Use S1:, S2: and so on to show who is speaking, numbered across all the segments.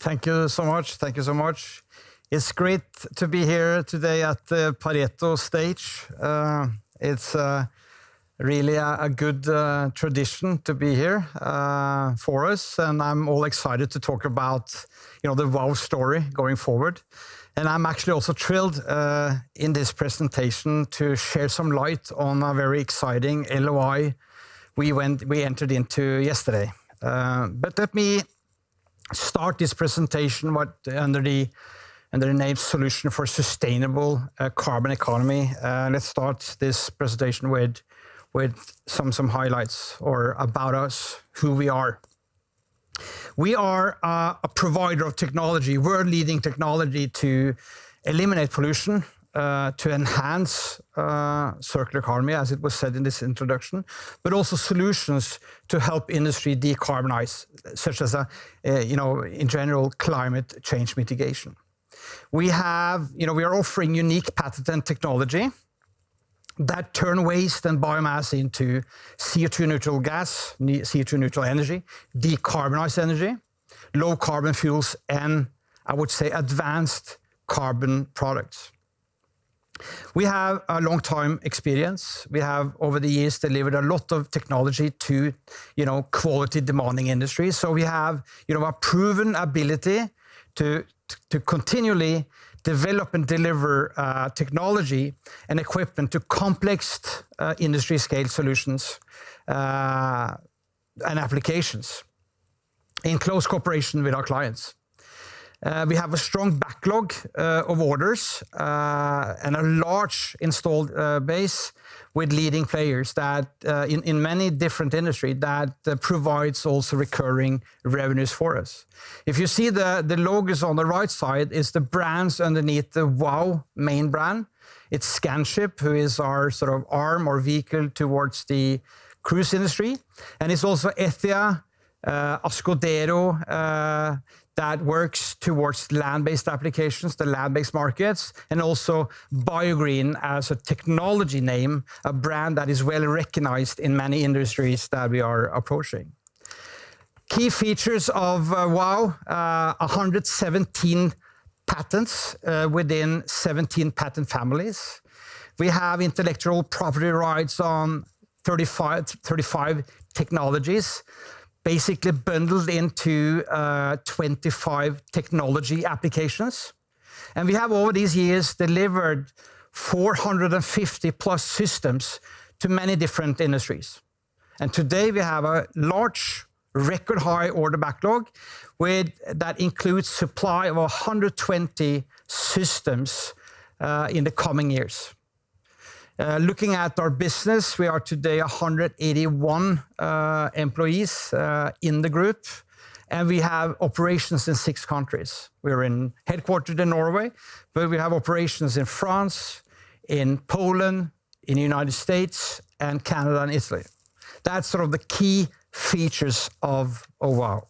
S1: Thank you so much. Thank you so much. It's great to be here today at the Pareto stage. It's really a good tradition to be here for us, and I'm all excited to talk about, the VOW story going forward. And I'm actually also thrilled in this presentation to share some light on a very exciting LOI we entered into yesterday. But let me start this presentation under the name Solution for Sustainable Carbon Economy. Let's start this presentation with some highlights or about us, who we are. We are a provider of technology, world-leading technology to eliminate pollution, to enhance circular economy, as it was said in this introduction, but also solutions to help industry decarbonize, such as, in general, climate change mitigation. We are offering unique patented technology that turn waste and biomass into CO2 neutral gas, CO2 neutral energy, decarbonized energy, low carbon fuels, and I would say advanced carbon products. We have a long time experience. We have over the years delivered a lot of technology to, quality demanding industries. So we have, a proven ability to continually develop and deliver technology and equipment to complex industry scale solutions and applications in close cooperation with our clients. We have a strong backlog of orders and a large installed base with leading players that in many different industries that provides also recurring revenues for us. If you see the logos on the right side, is the brands underneath the VOW main brand. It's Scanship, who is our sort of arm or vehicle towards the cruise industry. And it's also Ethia, Ascodero, that works towards land-based applications, the land-based markets, and also BioGreen as a technology name, a brand that is well recognized in many industries that we are approaching. Key features of VOW, 117 patents within 17 patent families. We have intellectual property rights on 35 technologies, basically bundled into 25 technology applications. And we have over these years delivered 450 plus systems to many different industries. And today we have a large record high order backlog that includes supply of 120 systems in the coming years. Looking at our business, we are today 181 employees in the group, and we have operations in 6 countries. We're headquartered in Norway, but we have operations in France, in Poland, in the United States, and Canada and Italy. That's sort of the key features of VOW.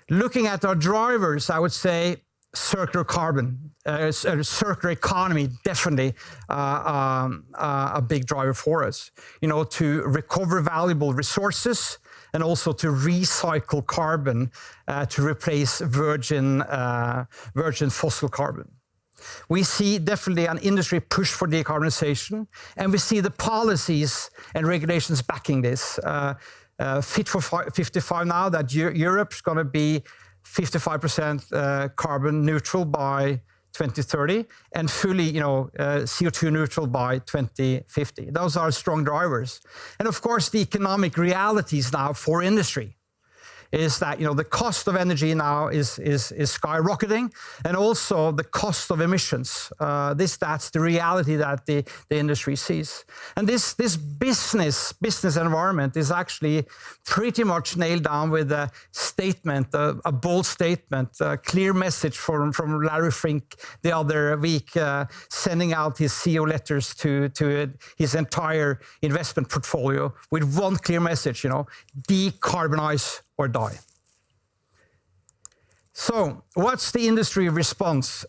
S1: Looking at our drivers, I would say circular carbon, circular economy, definitely a big driver for us. To recover valuable resources and also to recycle carbon to replace virgin fossil carbon. We see definitely an industry push for decarbonization, and we see the policies and regulations backing this. Fit for 55 now that Europe's going to be 55% carbon neutral by 2030 and fully, CO2 neutral by 2050. Those are strong drivers. And of course, the economic realities now for industry is that, the cost of energy now is skyrocketing, and also the cost of emissions. That's the reality that the industry sees. And this business environment is actually pretty much nailed down with a statement, a bold statement, a clear message from Larry Fink the other week, sending out his CEO letters to his entire investment portfolio with one clear message, decarbonize or die. So what's the industry response?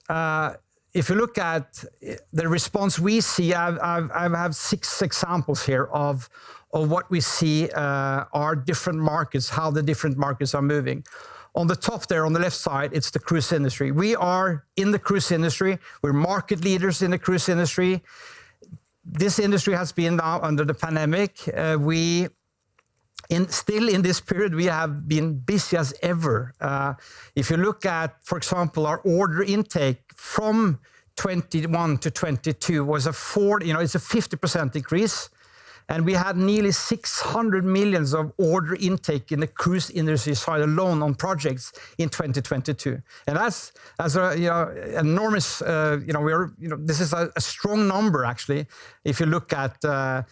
S1: If you look at the response we see, I have 6 examples here of what we see are different markets, how the different markets are moving. On the top there, on the left side, it's the cruise industry. We are in the cruise industry. We're market leaders in the cruise industry. This industry has been now under the pandemic. Still in this period, we have been busy as ever. If you look at, for example, our order intake from 21 to 22 was it's a 50% increase. And we had nearly 600 millions of order intake in the cruise industry side alone on projects in 2022. And that's enormous. This is a strong number actually. If you look at the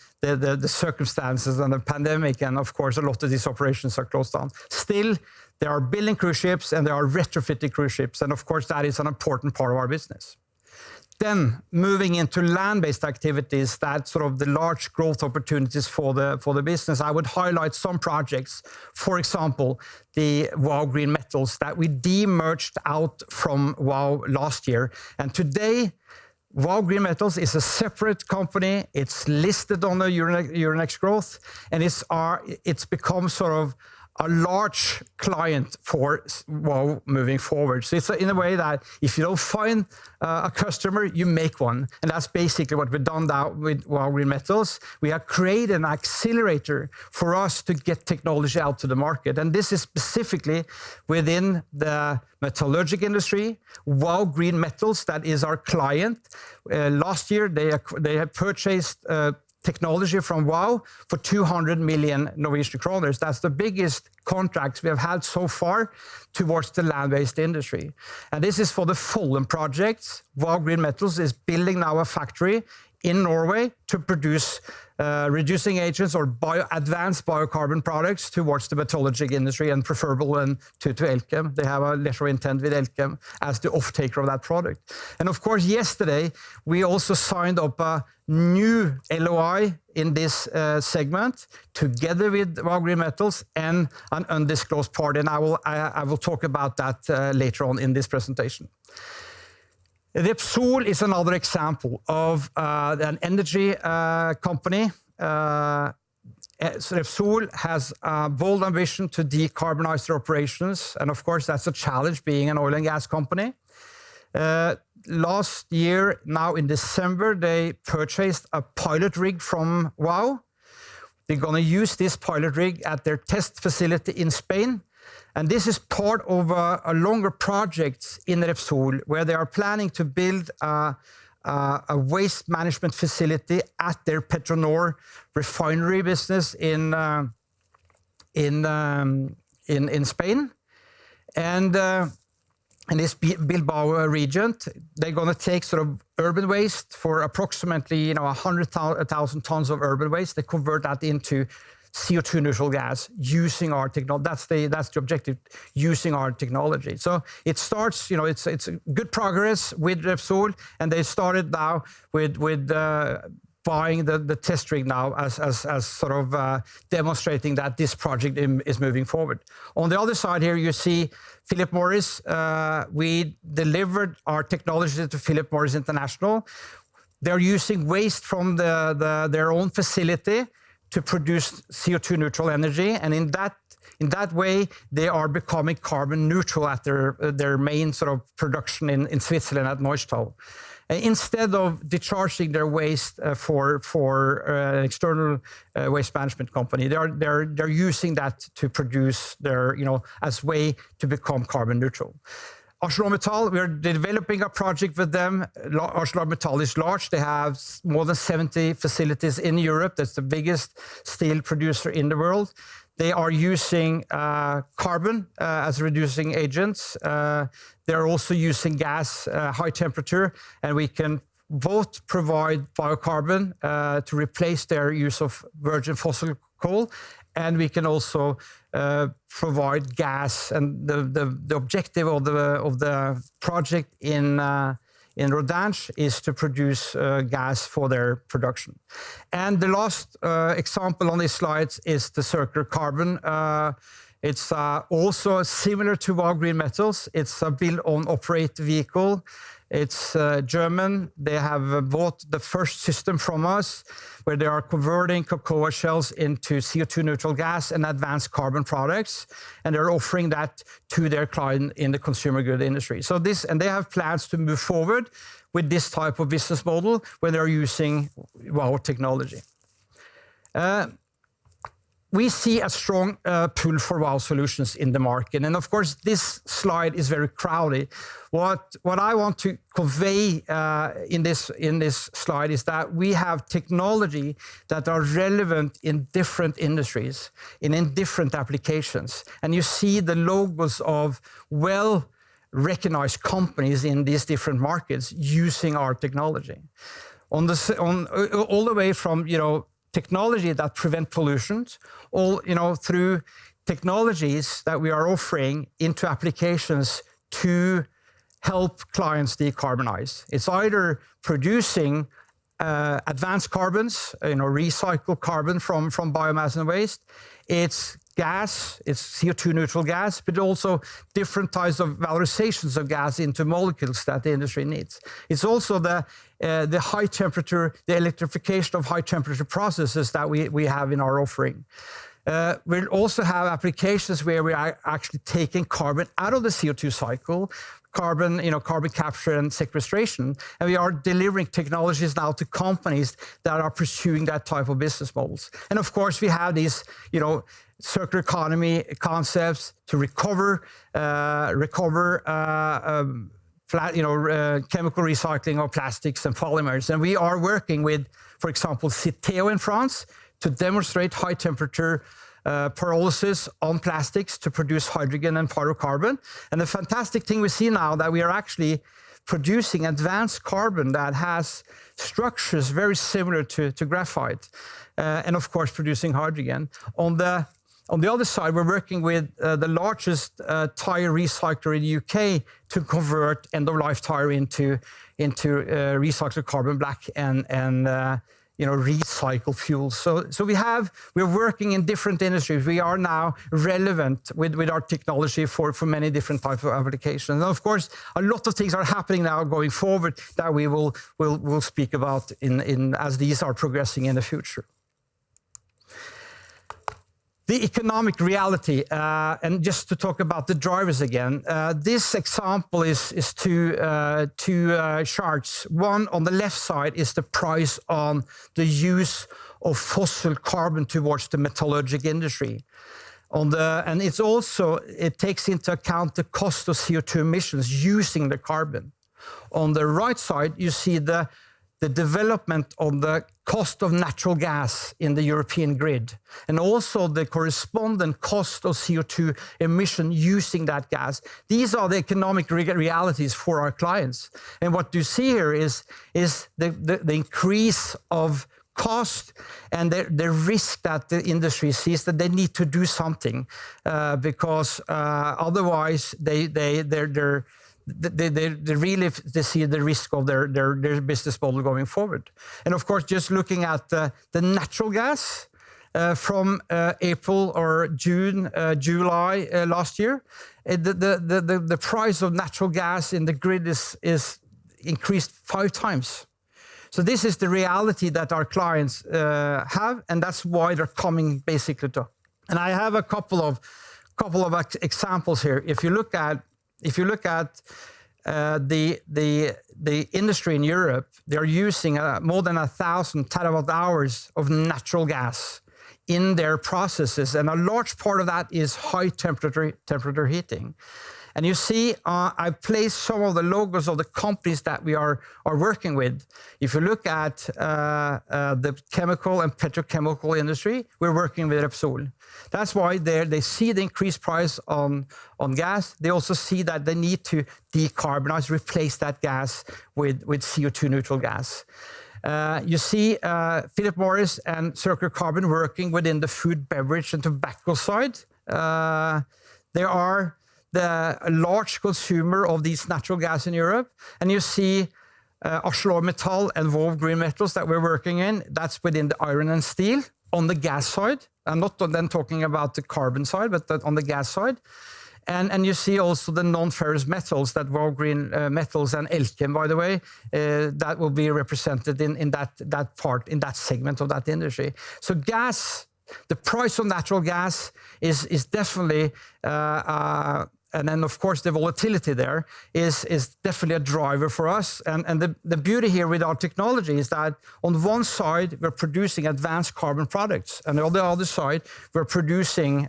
S1: circumstances and the pandemic, and of course a lot of these operations are closed down. Still, there are building cruise ships and there are retrofitting cruise ships, and of course that is an important part of our business. Then moving into land-based activities, that's sort of the large growth opportunities for the business. I would highlight some projects. For example, the VOW Green Metals that we demerged out from VOW last year. And today, VOW Green Metals is a separate company. It's listed on the Euronext Growth, and it's become sort of a large client for VOW moving forward. So it's in a way that if you don't find a customer, you make one. And that's basically what we've done now with VOW Green Metals. We have created an accelerator for us to get technology out to the market. And this is specifically within the metallurgic industry. VOW Green Metals, that is our client. Last year, they had purchased technology from VOW for 200 million Norwegian kroner. That's the biggest contracts we have had so far towards the land-based industry. And this is for the Follum projects. VOW Green Metals is building now a factory in Norway to produce reducing agents or advanced biocarbon products towards the metallurgic industry, and preferable to Elkem. They have a letter of intent with Elkem as the off-taker of that product. And of course, yesterday, we also signed up a new LOI in this segment together with VOW Green Metals and an undisclosed party. And I will talk about that later on in this presentation. Repsol is another example of an energy company. Repsol has a bold ambition to decarbonize their operations, and of course that's a challenge being an oil and gas company. Last year, now in December, they purchased a pilot rig from VOW. They're going to use this pilot rig at their test facility in Spain. And this is part of a longer project in Repsol, where they are planning to build a waste management facility at their Petronor refinery business in Spain. And in this Bilbao region, they're going to take sort of urban waste for approximately 100,000 tons of urban waste. They convert that into CO2 neutral gas using our technology. That's the objective, using our technology. So it starts, it's good progress with Repsol, and they started now with buying the test rig now as sort of demonstrating that this project is moving forward. On the other side here, you see Philip Morris. We delivered our technology to Philip Morris International. They're using waste from their own facility to produce CO2 neutral energy, and in that way they are becoming carbon neutral at their main sort of production in Switzerland at Neustadt. Instead of discharging their waste for an external waste management company, they're using that to produce their as way to become carbon neutral. ArcelorMittal, we're developing a project with them. ArcelorMittal is large. They have more than 70 facilities in Europe. That's the biggest steel producer in the world. They are using carbon as reducing agents. They're also using gas, high temperature, and we can both provide biocarbon to replace their use of virgin fossil coal, and we can also provide gas. And the objective of the project in Rodange is to produce gas for their production. And the last example on these slides is the circular carbon It's also similar to VOW Green Metals. It's a build-own-operate vehicle. It's German. They have bought the first system from us where they are converting cocoa shells into CO2 neutral gas and advanced carbon products. And they're offering that to their client in the consumer good industry. So and they have plans to move forward with this type of business model when they're using VOW technology. We see a strong pull for VOW solutions in the market. And of course, this slide is very crowded. What I want to convey in this slide is that we have technology that are relevant in different industries and in different applications. And you see the logos of well-recognized companies in these different markets using our technology. All the way from, technology that prevent pollutions, through technologies that we are offering into applications to help clients decarbonize. It's either producing advanced carbons, recycled carbon from biomass and waste. It's gas, it's CO2 neutral gas, but also different types of valorizations of gas into molecules that the industry needs. It's also the high temperature, the electrification of high temperature processes that we have in our offering. We'll also have applications where we are actually taking carbon out of the CO2 cycle, carbon capture and sequestration, and we are delivering technologies now to companies that are pursuing that type of business models. And of course, we have these, circular economy concepts to recover chemical recycling of plastics and polymers. And we are working with, for example, Citeo in France to demonstrate high temperature pyrolysis on plastics to produce hydrogen and pyrocarbon. And the fantastic thing we see now that we are actually producing advanced carbon that has structures very similar to graphite, and of course producing hydrogen. On the other side, we're working with the largest tire recycler in the UK to convert end-of-life tire into recycled carbon black and recycled fuels. So we're working in different industries. We are now relevant with our technology for many different types of applications. And of course, a lot of things are happening now going forward that we will speak about as these are progressing in the future. The economic reality, and just to talk about the drivers again, this example is two charts. One on the left side is the price on the use of fossil carbon towards the metallurgical industry. And it takes into account the cost of CO2 emissions using the carbon. On the right side, you see the development of the cost of natural gas in the European grid, and also the corresponding cost of CO2 emission using that gas. These are the economic realities for our clients. And what you see here is the increase of cost and the risk that the industry sees that they need to do something because otherwise they really see the risk of their business model going forward. And of course, just looking at the natural gas from April or June, July last year, the price of natural gas in the grid is increased 5 times. So this is the reality that our clients have, and that's why they're coming basically to. And I have a couple of examples here. If you look at the industry in Europe, they're using more than 1,000 terawatt hours of natural gas in their processes, and a large part of that is high temperature heating. And you see, I've placed some of the logos of the companies that we are working with. If you look at the chemical and petrochemical industry, we're working with Repsol. That's why they see the increased price on gas. They also see that they need to decarbonize, replace that gas with CO2 neutral gas. You see Philip Morris and Circular Carbon working within the food, beverage, and tobacco side. They are a large consumer of these natural gas in Europe. And you see ArcelorMittal and VOW Green Metals that we're working in. That's within the iron and steel. on the gas side. I'm not then talking about the carbon side, but on the gas side. And you see also the non-ferrous metals, that VOW Green Metals and Elkem, by the way, that will be represented in that part, in that segment of that industry. So gas, the price of natural gas is definitely, and then of course the volatility there is definitely a driver for us. And the beauty here with our technology is that on one side we're producing advanced carbon products, and on the other side we're producing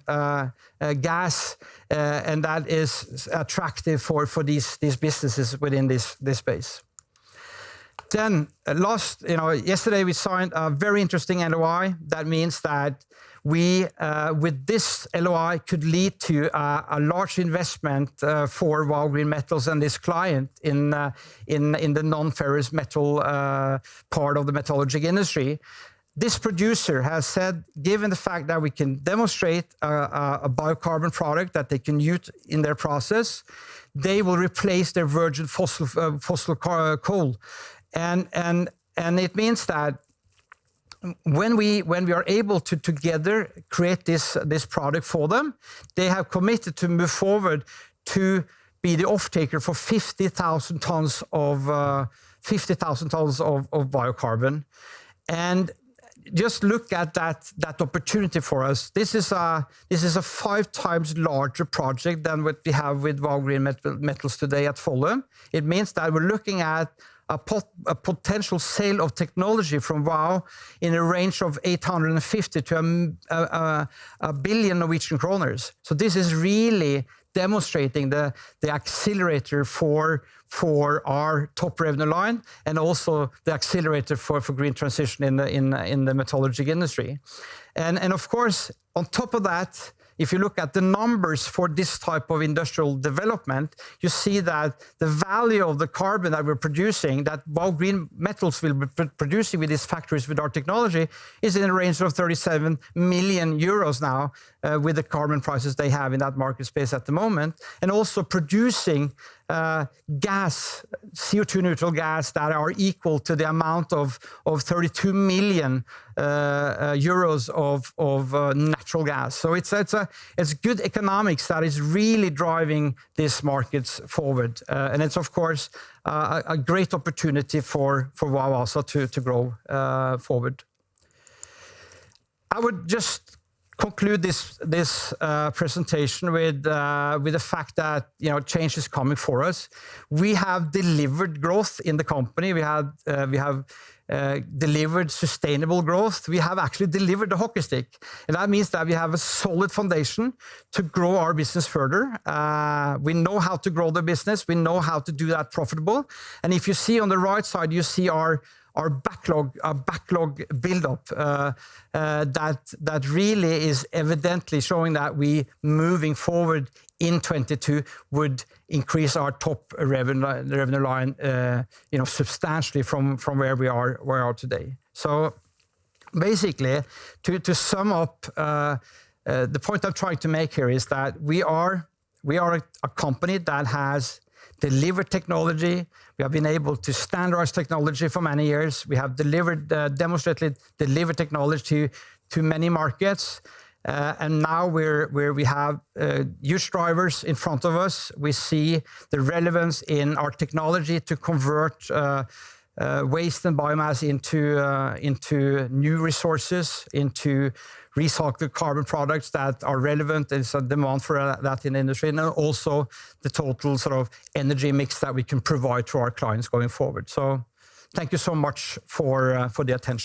S1: gas, and that is attractive for these businesses within this space. Then yesterday we signed a very interesting LOI. That means that we, with this LOI, could lead to a large investment for VOW Green Metals and this client in the non-ferrous metal part of the metallurgic industry. This producer has said, given the fact that we can demonstrate a biocarbon product that they can use in their process, they will replace their virgin fossil coal. And it means that when we are able to together create this product for them, they have committed to move forward to be the off-taker for 50,000 tons of biocarbon. And just look at that opportunity for us. This is a 5 times larger project than what we have with VOW Green Metals today at Follum. It means that we're looking at a potential sale of technology from VOW in a range of 850 to a billion Norwegian kroners. So this is really demonstrating the accelerator for our top revenue line, and also the accelerator for green transition in the metallurgic industry. And of course, on top of that, if you look at the numbers for this type of industrial development, you see that the value of the carbon that we're producing, that VOW Green Metals will be producing with these factories with our technology, is in the range of 37 million euros now, with the carbon prices they have in that market space at the moment, and also producing gas, CO2 neutral gas, that are equal to the amount of 32 million euros of natural gas. So it's good economics that is really driving these markets forward, and it's of course a great opportunity for VOW also to grow forward. I would just conclude this presentation with the fact that change is coming for us. We have delivered growth in the company. We have delivered sustainable growth. We have actually delivered the hockey stick, and that means that we have a solid foundation to grow our business further. We know how to grow the business. We know how to do that profitable. And if you see on the right side, you see our backlog buildup that really is evidently showing that we moving forward in 22 would increase our top revenue line substantially from where we are today. So basically, to sum up, the point I'm trying to make here is that we are a company that has delivered technology. We have been able to standardize technology for many years. We have demonstrated delivered technology to many markets. And now we have huge drivers in front of us. We see the relevance in our technology to convert waste and biomass into new resources, into recycled carbon products that are relevant. There's a demand for that in the industry, and also the total sort of energy mix that we can provide to our clients going forward. So thank you so much for the attention.